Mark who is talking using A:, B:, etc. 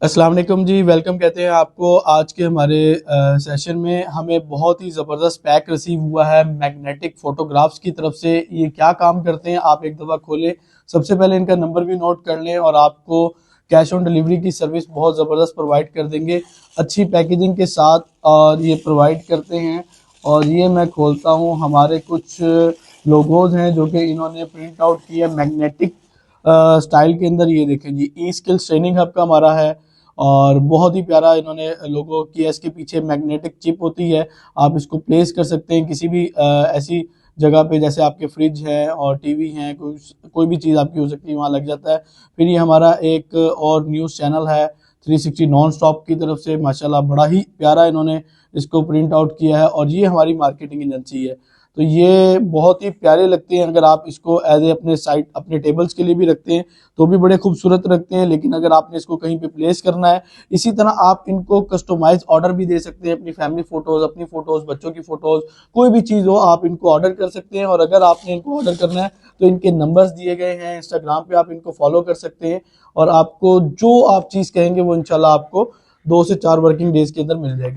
A: अस्सलाम वालेकुम जी, वेलकम कहते हैं आपको। आज के हमारे सेशन में हमें बहुत ही ज़बरदस्त पैक रिसीव हुआ है मैग्नेटिक फ़ोटोग्राफ्स की तरफ से। ये क्या काम करते हैं आप एक दफ़ा खोलें। सबसे पहले इनका नंबर भी नोट कर लें और आपको कैश ऑन डिलीवरी की सर्विस बहुत ज़बरदस्त प्रोवाइड कर देंगे अच्छी पैकेजिंग के साथ, और ये प्रोवाइड करते हैं। और ये मैं खोलता हूँ, हमारे कुछ लोगोज हैं जो कि इन्होंने प्रिंट आउट किया मैग्नेटिक स्टाइल के अंदर। ये देखें जी, ई स्किल्स ट्रेनिंग हब का हमारा है और बहुत ही प्यारा इन्होंने लोगो किया। इसके पीछे मैग्नेटिक चिप होती है, आप इसको प्लेस कर सकते हैं किसी भी ऐसी जगह पे जैसे आपके फ्रिज है और टीवी है, कोई भी चीज़ आपकी हो सकती है, वहाँ लग जाता है। फिर ये हमारा एक और न्यूज़ चैनल है 360 नॉन स्टॉप की तरफ से, माशाल्लाह बड़ा ही प्यारा इन्होंने इसको प्रिंट आउट किया है और ये हमारी मार्केटिंग एजेंसी है। तो ये बहुत ही प्यारे लगते हैं। अगर आप इसको एज ए अपने साइड अपने टेबल्स के लिए भी रखते हैं तो भी बड़े खूबसूरत रखते हैं, लेकिन अगर आपने इसको कहीं पे प्लेस करना है, इसी तरह आप इनको कस्टमाइज ऑर्डर भी दे सकते हैं। अपनी फैमिली फोटोज, अपनी फोटोज, बच्चों की फोटोज, कोई भी चीज़ हो आप इनको ऑर्डर कर सकते हैं। और अगर आपने इनको ऑर्डर करना है तो इनके नंबर्स दिए गए हैं, इंस्टाग्राम पे आप इनको फॉलो कर सकते हैं और आपको जो आप चीज़ कहेंगे वो इंशाल्लाह आपको 2 से 4 वर्किंग डेज के अंदर मिल जाएगी।